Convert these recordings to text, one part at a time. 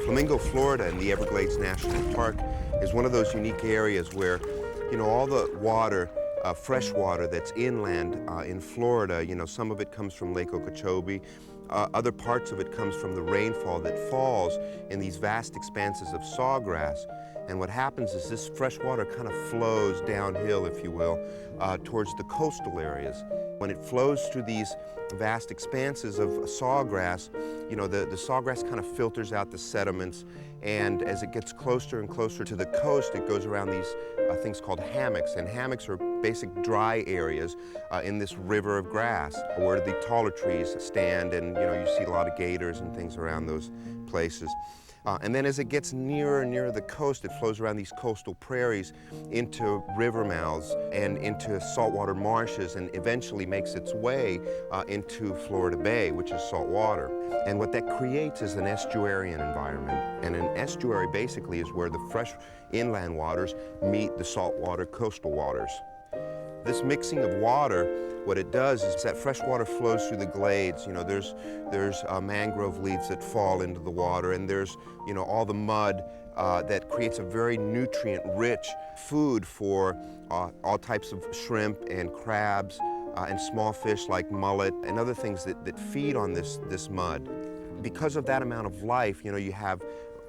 Flamingo, Florida, in the Everglades National Park is one of those unique areas where, all the water, fresh water that's inland in Florida, some of it comes from Lake Okeechobee. Other parts of it comes from the rainfall that falls in these vast expanses of sawgrass. And what happens is this fresh water kind of flows downhill, if you will, towards the coastal areas. When it flows through these vast expanses of sawgrass, the sawgrass kind of filters out the sediments, and as it gets closer and closer to the coast, it goes around these things called hammocks. And hammocks are basic dry areas in this river of grass where the taller trees stand, and you see a lot of gators and things around those places. And then as it gets nearer and nearer the coast, it flows around these coastal prairies into river mouths and into saltwater marshes, and eventually makes its way into Florida Bay, which is saltwater. And what that creates is an estuarian environment. And an estuary basically is where the fresh inland waters meet the saltwater coastal waters. This mixing of water, what it does is that fresh water flows through the glades. There's mangrove leaves that fall into the water, and there's all the mud that creates a very nutrient-rich food for all types of shrimp and crabs and small fish like mullet and other things that feed on this mud. Because of that amount of life, you have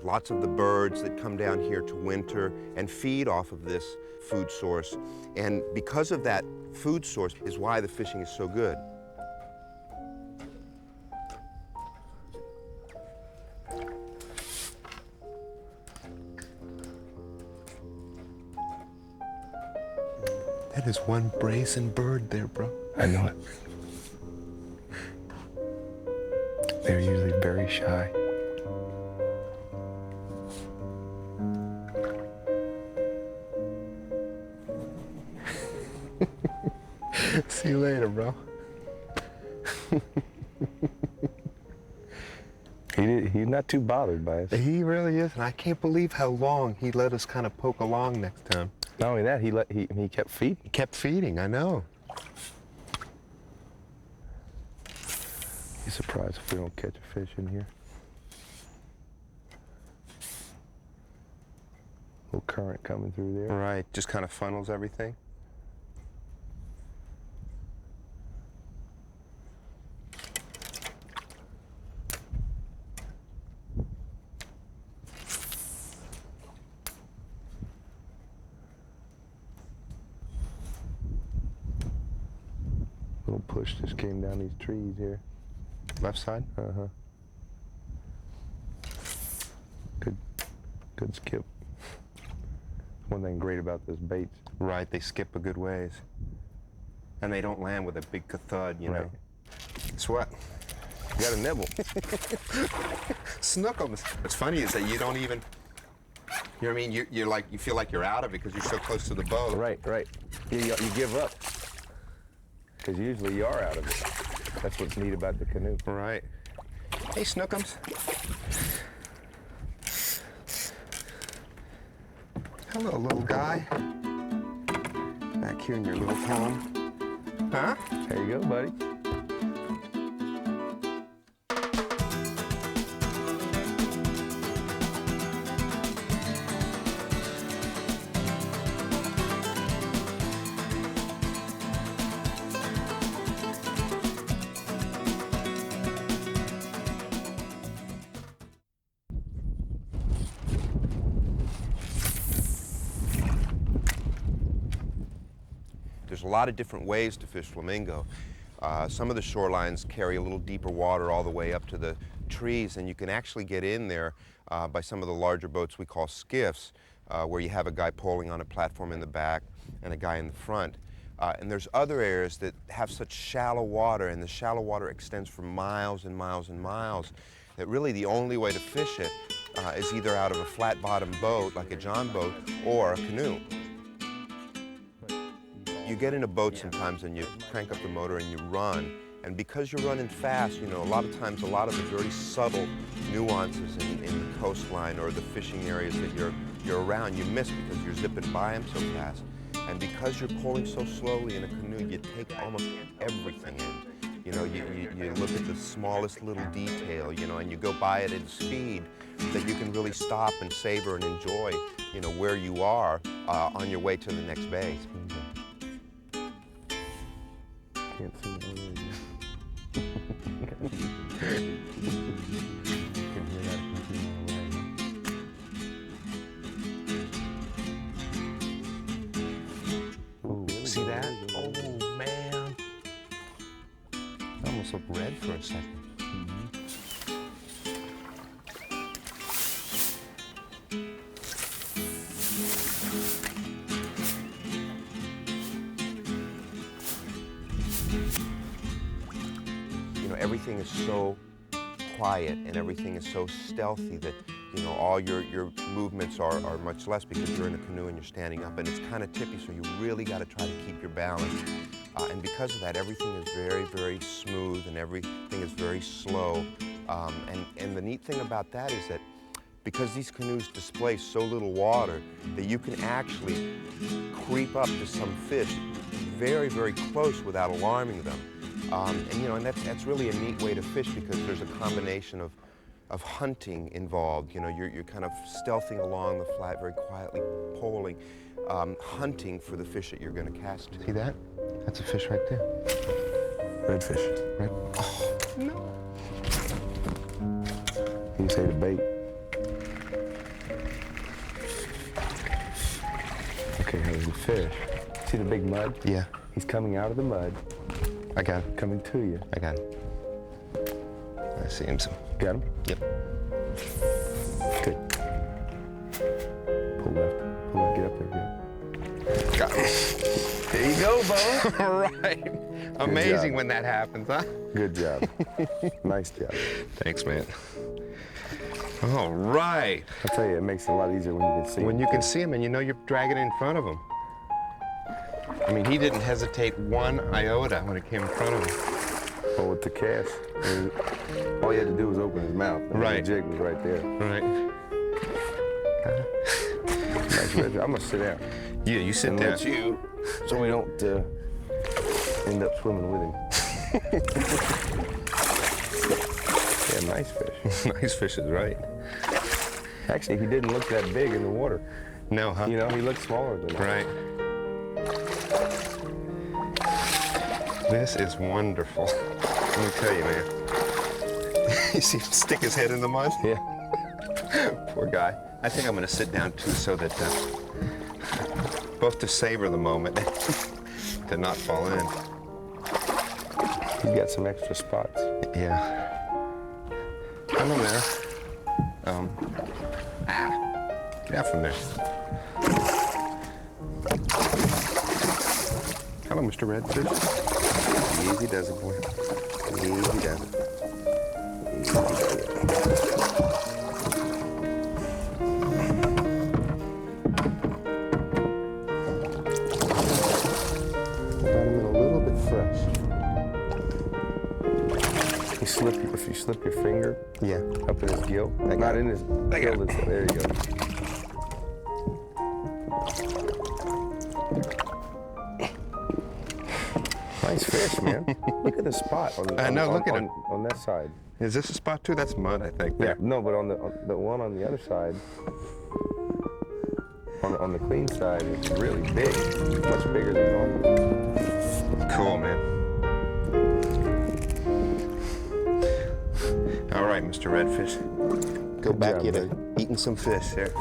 lots of the birds that come down here to winter and feed off of this food source. And because of that food source is why the fishing is so good. That is one brazen bird there, bro. I know it. They're usually very shy. See you later, bro. He's not too bothered by us. He really is, and I can't believe how long he let us kind of poke along next time. Not only that, he kept feeding. He kept feeding, I know. Be surprised if we don't catch a fish in here. Little current coming through there. Right, just kind of funnels everything. Little push just came down these trees here. Left side? Uh-huh. Good skip. One thing great about this baits. Right, they skip a good ways. And they don't land with a big thud, you know. Guess what? You got a nibble. Snook 'em. What's funny is that you don't even, you know what I mean? You're like, you feel like you're out of it because you're so close to the boat. Right. You give up. Because usually you are out of it. That's what's neat about the canoe. Right. Hey, Snookums. Hello, little guy. Back here in your little home. Huh? There you go, buddy. There's a lot of different ways to fish flamingo. Some of the shorelines carry a little deeper water all the way up to the trees, and you can actually get in there by some of the larger boats we call skiffs, where you have a guy poling on a platform in the back and a guy in the front. And there's other areas that have such shallow water, and the shallow water extends for miles and miles and miles, that really the only way to fish it is either out of a flat-bottom boat, like a john boat, or a canoe. You get in a boat sometimes and you crank up the motor and you run. And because you're running fast, a lot of times, a lot of the very subtle nuances in the coastline or the fishing areas that you're you're around, you miss because you're zipping by them so fast. And because you're pulling so slowly in a canoe, you take almost everything in. You know, you look at the smallest little detail, you know, and you go by it at speed that you can really stop and savor and enjoy, you know, where you are on your way to the next bay. Can't see it over there. See that? Oh, man. I almost looked red for a second. You know, everything is so quiet and everything is so stealthy that, you know, all your movements are much less because you're in a canoe and you're standing up, and it's kind of tippy, so you really got to try to keep your balance. And because of that, everything is very, very smooth and everything is very slow. And the neat thing about that is that because these canoes displace so little water, that you can actually creep up to some fish very, very close without alarming them. And you know, and that's really a neat way to fish because there's a combination of hunting involved. You know, you're kind of stealthing along the flat, very quietly poling, hunting for the fish that you're going to cast. See that? That's a fish right there. Redfish. Right? Oh, no. You say the bait. Okay, there's the fish. See the big mud? Yeah. He's coming out of the mud. I got him. Coming to you. I got him. I see him. Got him? Yep. Good. Pull left. Pull left. Get up there. Got him. There you go, Bo. All right. Amazing when that happens, huh? Good job. Nice job. Thanks, man. All right. I'll tell you, it makes it a lot easier when you can see him. When you can see him and you know you're dragging it in front of him. I mean, he didn't hesitate one iota when it came in front of him. Oh, with the cast. All you had to do was open his mouth. And Right. The jig was right there. Right. Nice red. I'm gonna sit down. Yeah, you sit And down. let you, so we don't end up swimming with him. Yeah, nice fish. Nice fish is right. Actually, he didn't look that big in the water. No, huh? You know, he looked smaller than that. Right. This is wonderful. Let me tell you, man. You see him stick his head in the mud? Yeah. Poor guy. I think I'm going to sit down, too, so that both to savor the moment to not fall in. He's got some extra spots. Yeah. Come on there. Get out from there. Hello, Mr. Redfish. Easy does it, boy. Easy does it. Easy does it. Got him in a little bit fresh. If you slip your finger Yeah. up in his gill, got not it. in his I got gill, it. there you go. Nice fish, man. Look at the spot on, I know, look at it. on that side. Is this a spot, too? That's mud, I think. Yeah, There. no, but on the one on the other side, on the clean side, is really big, much bigger than normal. Cool, man. All right, Mr. Redfish. Go Good back job, into buddy. eating some fish there.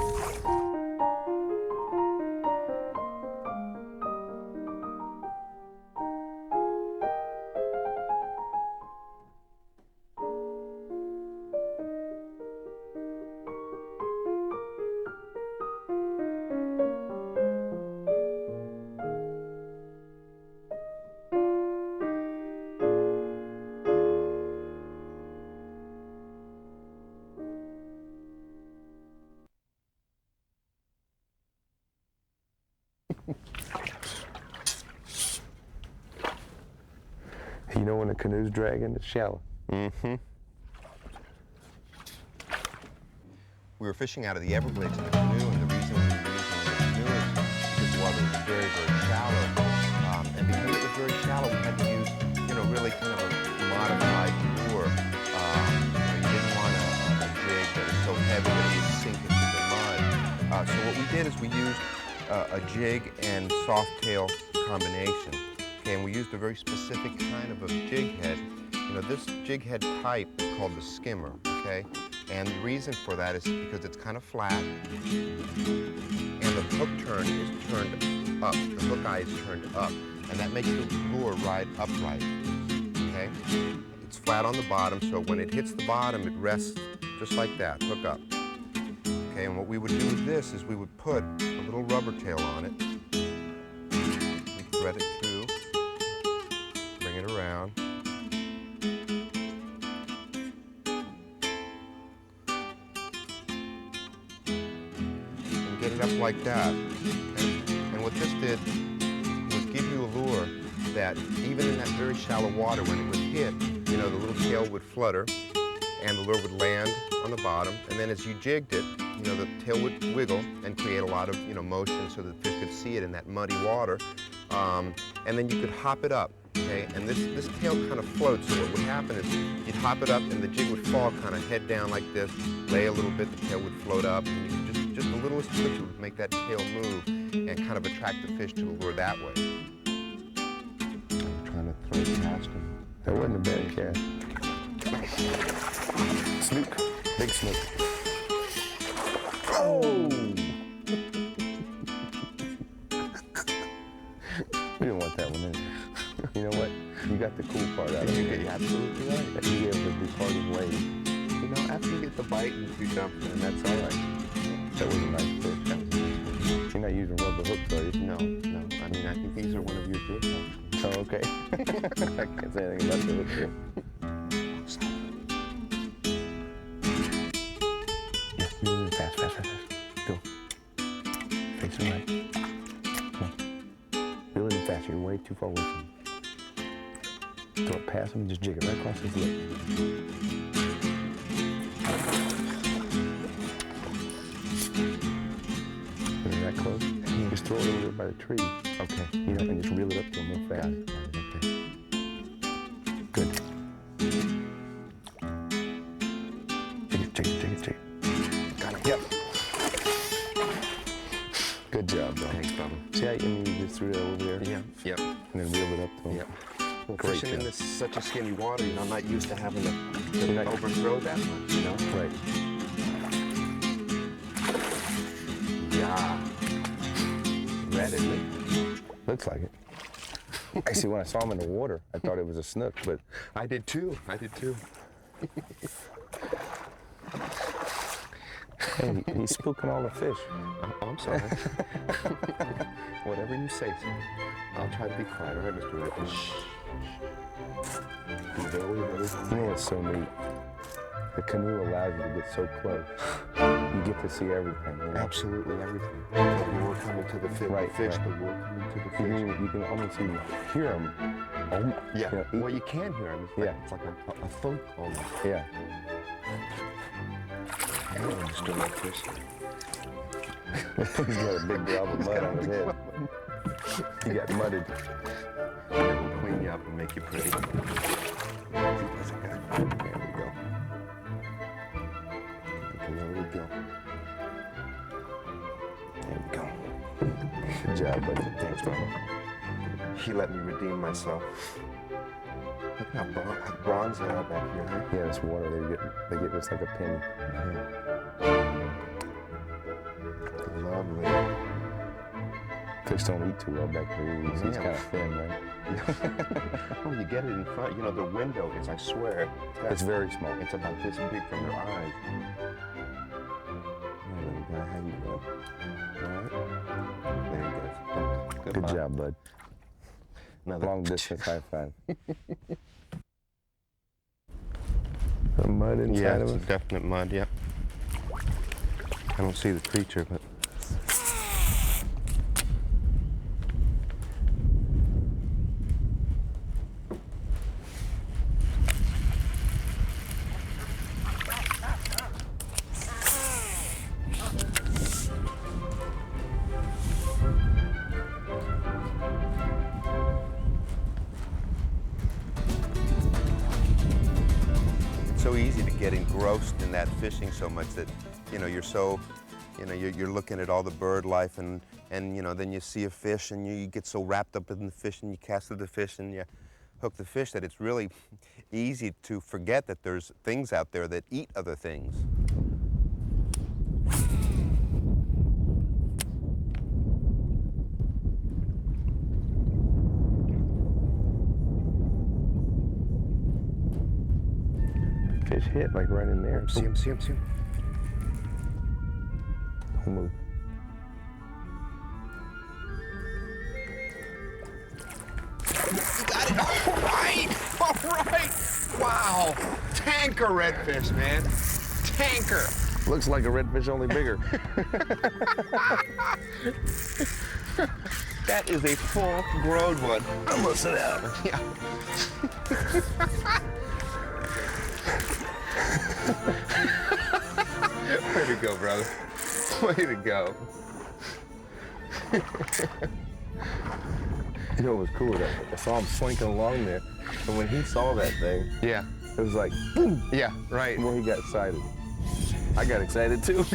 You know when a canoe's dragging, it's shallow. Mm-hmm. We were fishing out of the Everglades in the canoe, and the reason very, very shallow. And because it was very shallow, we had to use, really kind of a modified lure. You didn't want a jig that was so heavy that it would sink into the mud. So what we did is we used a jig and soft tail combination. Okay, and we used a very specific kind of a jig head. This jig head type is called the skimmer, okay? And the reason for that is because it's kind of flat, and the hook turn is turned up. The hook eye is turned up, and that makes the lure ride upright, okay? It's flat on the bottom, so when it hits the bottom, it rests just like that, hook up. Okay, and what we would do with this is we would put a little rubber tail on it. We thread it through, bring it around. Get it up like that. Okay? And what this did was give you a lure that even in that very shallow water, when it would hit, the little tail would flutter and the lure would land on the bottom. And then as you jigged it, the tail would wiggle and create a lot of motion so that the fish could see it in that muddy water. And then you could hop it up. Okay? And this tail kind of floats. So what would happen is you'd hop it up and the jig would fall kind of head down like this, lay a little bit, the tail would float up, and you could just the littlest twitch would make that tail move and kind of attract the fish to the lure that way. I'm trying to throw it past him. That wasn't a bad cast. Snook, big snook. Oh! We didn't want that one in. You know what? You got the cool part out of it. You're absolutely right. That you gave us the departed wave. After you get the bite and you dump it, and that's all right. That was a nice fish. You're not using rubber hooks, are you? No. I mean, I think these are one of your jigs. Oh, okay. I can't say anything about the hooks here. Yeah, you're moving fast. Go. Face him right. Come on. You're a little faster. You're way too far away from him. Throw it past him and just jig it right across his leg. That close. Just throw it over there by the tree. Okay. And just reel it up to him real fast. Okay. Good. Take it. Got it. Yep. Good job, bro. Thanks, brother. See how you just threw that over there? Yeah. Yep. And then reeled it up to him? Yep. Great Fishing job. in such a skinny water, I'm not used to having to overthrow that much, Right. Yeah. Red, isn't it? Looks like it. Actually, when I saw him in the water, I thought it was a snook, but I did too. hey, he's spooking all the fish. Oh, I'm sorry. Whatever you say, sir. I'll try to be quiet. All right, Mr. Redfish. Shh. Be very, very quiet. You know what's so neat? The canoe allows you to get so close. You get to see everything. Absolutely everything. The lure coming to the fish, Right, the right. lure coming to the fish. You can almost even hear him. Yeah. Well, you can hear him. It's like a thunk almost. Yeah. Hello, Mr. Redfish. He's got a big glob of mud on his head. He got mudded. We'll clean you up and make you pretty. There we go. There we go. There we go. Good job, buddy. Thanks, brother. He let me redeem myself. Look how bronze they are back here, huh? Yeah, this water, they get just like a penny. Lovely. Fish don't eat too well back there. He's kind of thin, right? Oh, you get it in front. The window is, I swear. It's very small. It's about this big from their eyes. All right, little guy, how you doing? All right? There you go. Good job, bud. Another Long distance high five. The mud inside of it's us? a definite mud, yeah. I don't see the creature, but... easy to get engrossed in that fishing so much that, you know, you're so, you know, you're looking at all the bird life and you know, then you see a fish and you get so wrapped up in the fish and you cast the fish and you hook the fish that it's really easy to forget that there's things out there that eat other things. Fish hit like right in there. See him, see him, see him. Don't move. You got it. All right. All right. Wow. Tanker redfish, man. Tanker. Looks like a redfish, only bigger. That is a full-grown one. I'm gonna sit down. Yeah. Way to go, brother. Way to go. You know what was cool? I saw him slinking along there, and when he saw that thing, Yeah. it was like, boom. Yeah, right. Well, he got excited. I got excited too.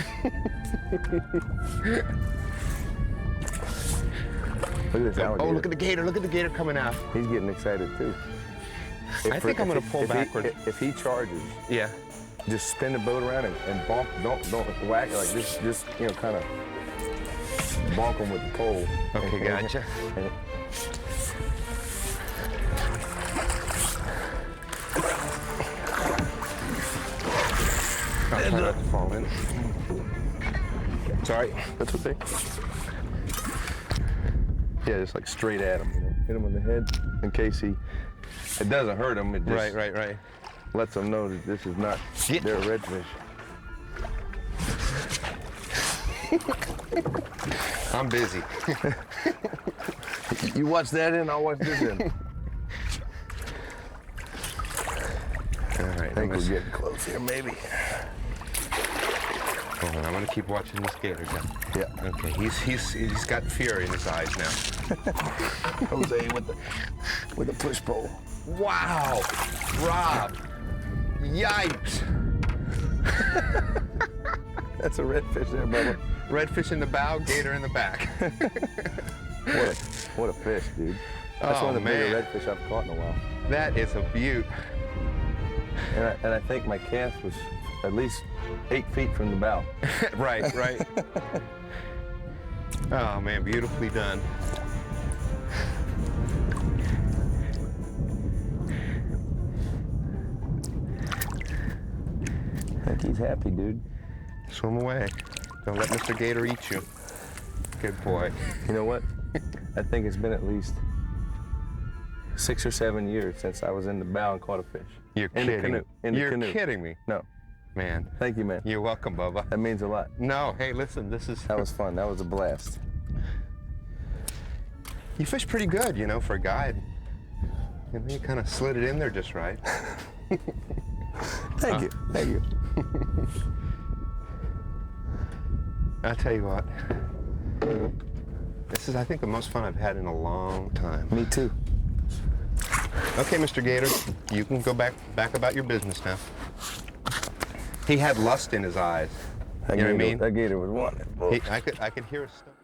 Look at this alligator. Oh, look at the gator. Look at the gator coming out. He's getting excited too. I think I'm going to pull backward. If he charges, Yeah. just spin the boat around and bonk. Don't whack it like this. Just, you know, kind of bonk him with the pole. Okay, gotcha. I'll try not to fall in. Sorry, that's okay. Yeah, just like straight at him, you know. Hit him in the head in case it doesn't hurt him. It just Right. lets them know that this is not their redfish. I'm busy. You watch that in, I'll watch this in. All right. I think we're getting close here, maybe. Hold on, I'm gonna keep watching this gator guy. Yeah. Okay, he's got fear in his eyes now. Jose with the push pole. Wow, Rob, yikes! That's a redfish there, brother. Redfish in the bow, gator in the back. What a fish, dude. That's Oh, one of the bigger man. redfish I've caught in a while. That is a beaut. And I think my cast was at least 8 feet from the bow. Right. Oh man, beautifully done. I think he's happy, dude. Swim away. Don't let Mr. Gator eat you. Good boy. You know what? I think it's been at least 6 or 7 years since I was in the bow and caught a fish. You're in the kidding. canoe. In the You're canoe. kidding me. No. Man. Thank you, man. You're welcome, Bubba. That means a lot. No, hey, listen, this is... That was fun. That was a blast. You fish pretty good, you know, for a guide. You know, you kind of slid it in there just right. Thank you. Thank you. I'll tell you what. This is, I think, the most fun I've had in a long time. Me too. Okay, Mr. Gator, you can go back about your business now. He had lust in his eyes. You know what I mean? That gator was wanted. I could hear his stomach.